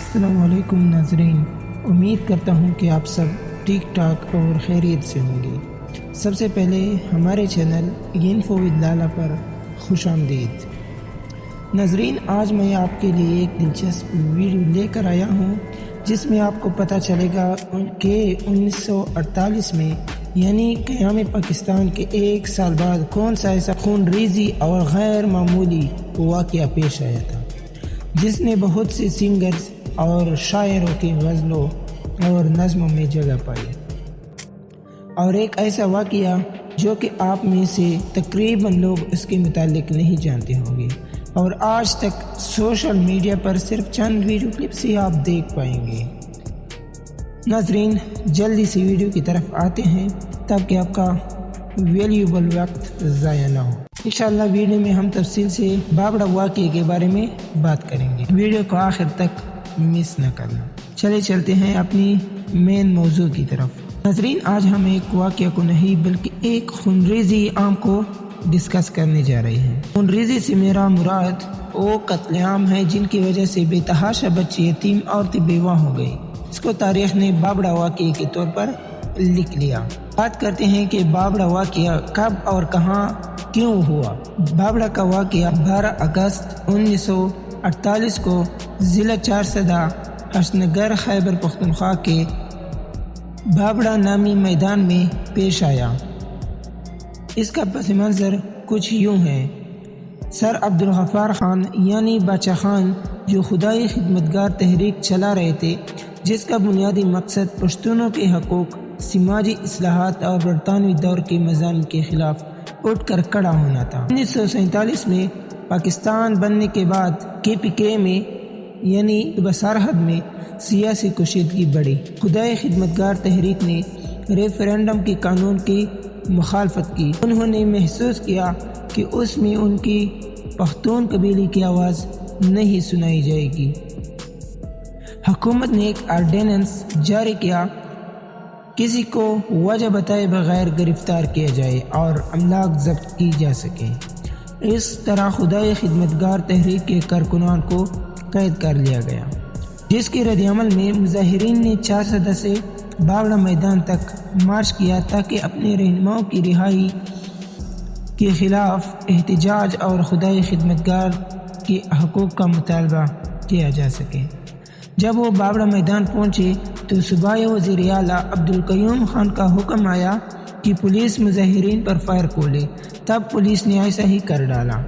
السلام علیکم ناظرین، امید کرتا ہوں کہ آپ سب ٹھیک ٹھاک اور خیریت سے ہوں گے۔ سب سے پہلے ہمارے چینل انفو ود لالا پر خوش آمدید۔ ناظرین، آج میں آپ کے لیے ایک دلچسپ ویڈیو لے کر آیا ہوں جس میں آپ کو پتہ چلے گا کہ 1948 میں یعنی قیام پاکستان کے ایک سال بعد کون سا ایسا خون ریزی اور غیر معمولی واقعہ پیش آیا تھا جس نے بہت سے سنگرز اور شاعروں کے غزلوں اور نظموں میں جگہ پائی، اور ایک ایسا واقعہ جو کہ آپ میں سے تقریباً لوگ اس کے متعلق نہیں جانتے ہوں گے، اور آج تک سوشل میڈیا پر صرف چند ویڈیو کلپس ہی آپ دیکھ پائیں گے۔ ناظرین، جلدی سے ویڈیو کی طرف آتے ہیں تاکہ آپ کا ویلیوبل وقت ضائع نہ ہو۔ انشاءاللہ ویڈیو میں ہم تفصیل سے بابڑا واقعے کے بارے میں بات کریں گے، ویڈیو کو آخر تک مس نہ کرنا۔ چلتے ہیں اپنی مین موضوع کی طرف۔ ناظرین، آج ہم ایک واقعہ کو نہیں بلکہ ایک خونریزی عام کو ڈسکس کرنے جا رہے ہیں۔ خونریزی سے میرا مراد وہ قتل عام ہے جن کی وجہ سے بے تحاشا بچے، یتیم، عورتیں بیوہ ہو گئی۔ اس کو تاریخ نے بابڑا واقعے کے طور پر لکھ لیا۔ بات کرتے ہیں کہ بابڑا واقعہ کب اور کہاں کیوں ہوا۔ بابڑا کا واقعہ 12 اگست 1948 کو ضلع چارسدہ حسنگر خیبر پختونخوا کے بابڑا نامی میدان میں پیش آیا۔ اس کا پس منظر کچھ یوں ہے۔ سر عبدالغفار خان یعنی باچا خان جو خدائی خدمتگار تحریک چلا رہے تھے جس کا بنیادی مقصد پشتونوں کے حقوق، سماجی اصلاحات اور برطانوی دور کے مضامین کے خلاف اٹھ کر کھڑا ہونا تھا۔ 1947 میں پاکستان بننے کے بعد KPK میں یعنی بسرحد میں سیاسی کشیدگی بڑھی۔ خدائی خدمتگار تحریک نے ریفرینڈم کے قانون کی مخالفت کی۔ انہوں نے محسوس کیا کہ اس میں ان کی پختون قبیلے کی آواز نہیں سنائی جائے گی۔ حکومت نے ایک آرڈیننس جاری کیا، کسی کو وجہ بتائے بغیر گرفتار کیا جائے اور املاک ضبط کی جا سکے۔ اس طرح خدائی خدمتگار تحریک کے کارکنان کو قید کر لیا گیا، جس کے رد عمل میں مظاہرین نے چارسدہ سے بابڑا میدان تک مارچ کیا تاکہ اپنے رہنماؤں کی رہائی کے خلاف احتجاج اور خدائی خدمتگار کے حقوق کا مطالبہ کیا جا سکے۔ جب وہ بابڑا میدان پہنچے تو صوبائی وزیر اعلیٰ عبدالقیوم خان کا حکم آیا کہ پولیس مظاہرین پر فائر کھولے۔ تب پولیس نے ایسا ہی کر ڈالا۔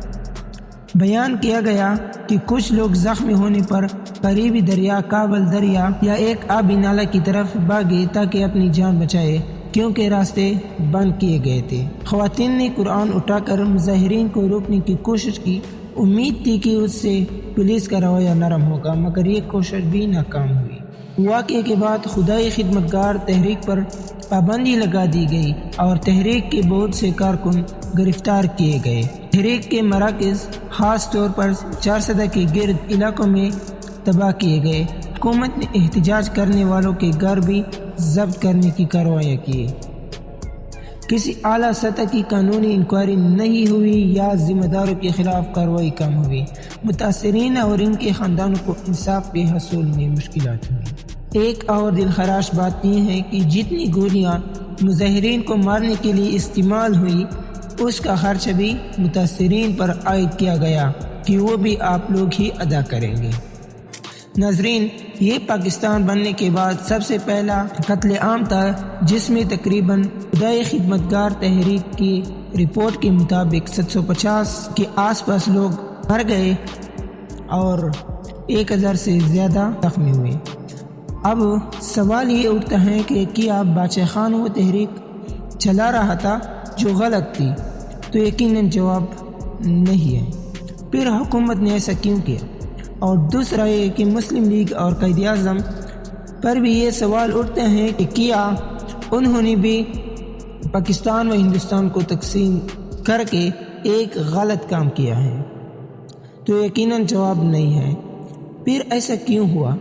بیان کیا گیا کہ کچھ لوگ زخمی ہونے پر قریبی دریا کابل دریا یا ایک آبی نالہ کی طرف بھاگے تاکہ اپنی جان بچائے کیونکہ راستے بند کیے گئے تھے۔ خواتین نے قرآن اٹھا کر مظاہرین کو روکنے کی کوشش کی۔ امید تھی کہ اس سے پولیس کا رویہ نرم ہوگا، مگر یہ کوشش بھی ناکام ہوئی۔ واقعے کے بعد خدائی خدمتگار تحریک پر پابندی لگا دی گئی اور تحریک کے بہت سے کارکن گرفتار کیے گئے۔ تحریک کے مراکز خاص طور پر چارسدہ کے گرد علاقوں میں تباہ کیے گئے۔ حکومت نے احتجاج کرنے والوں کے گھر بھی ضبط کرنے کی کارروائیاں کی۔ کسی اعلیٰ سطح کی قانونی انکوائری نہیں ہوئی یا ذمہ داروں کے خلاف کارروائی کم ہوئی۔ متاثرین اور ان کے خاندانوں کو انصاف کے حصول میں مشکلات ہوئی۔ ایک اور دلخراش بات یہ ہے کہ جتنی گولیاں مظاہرین کو مارنے کے لیے استعمال ہوئی اس کا خرچہ بھی متاثرین پر عائد کیا گیا کہ وہ بھی آپ لوگ ہی ادا کریں گے۔ ناظرین، یہ پاکستان بننے کے بعد سب سے پہلا قتل عام تھا جس میں تقریباً خدائی خدمتگار تحریک کی رپورٹ کے مطابق 750 کے آس پاس لوگ مر گئے اور 1000 سے زیادہ زخمی ہوئے۔ اب سوال یہ اٹھتا ہے کہ کیا باچا خان وہ تحریک چلا رہا تھا جو غلط تھی؟ تو یقیناً جواب نہیں ہے۔ پھر حکومت نے ایسا کیوں کیا؟ اور دوسرا یہ کہ مسلم لیگ اور قائد اعظم پر بھی یہ سوال اٹھتے ہیں کہ کیا انہوں نے بھی پاکستان و ہندوستان کو تقسیم کر کے ایک غلط کام کیا ہے؟ تو یقیناً جواب نہیں ہے۔ پھر ایسا کیوں ہوا؟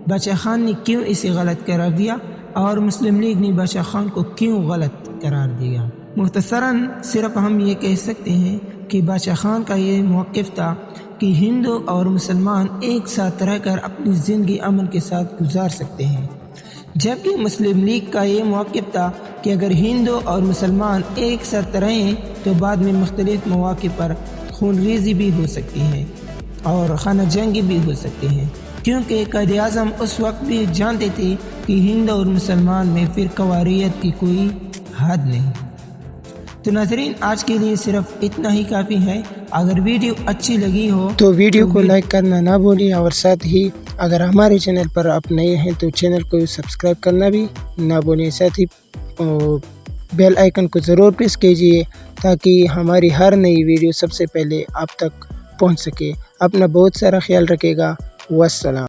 باچا خان نے کیوں اسے غلط قرار دیا اور مسلم لیگ نے باچا خان کو کیوں غلط قرار دیا؟ مختصراً صرف ہم یہ کہہ سکتے ہیں کہ باچا خان کا یہ موقف تھا کہ ہندو اور مسلمان ایک ساتھ رہ کر اپنی زندگی امن کے ساتھ گزار سکتے ہیں، جبکہ مسلم لیگ کا یہ موقف تھا کہ اگر ہندو اور مسلمان ایک ساتھ رہیں تو بعد میں مختلف مواقع پر خون ریزی بھی ہو سکتی ہے اور خانہ جنگی بھی ہو سکتی ہیں، کیونکہ قائد اعظم اس وقت بھی جانتے تھے کہ ہندو اور مسلمان میں فرقہ واریت کی کوئی حد نہیں۔ تو ناظرین، آج کے لیے صرف اتنا ہی کافی ہے۔ اگر ویڈیو اچھی لگی ہو تو ویڈیو کو لائک کرنا نہ بھولیں، اور ساتھ ہی اگر ہمارے چینل پر آپ نئے ہیں تو چینل کو سبسکرائب کرنا بھی نہ بھولیں، ساتھ ہی بیل آئیکن کو ضرور پریس کیجیے تاکہ ہماری ہر نئی ویڈیو سب سے پہلے آپ تک پہنچ سکے۔ اپنا بہت سارا خیال رکھے گا۔ والسلام۔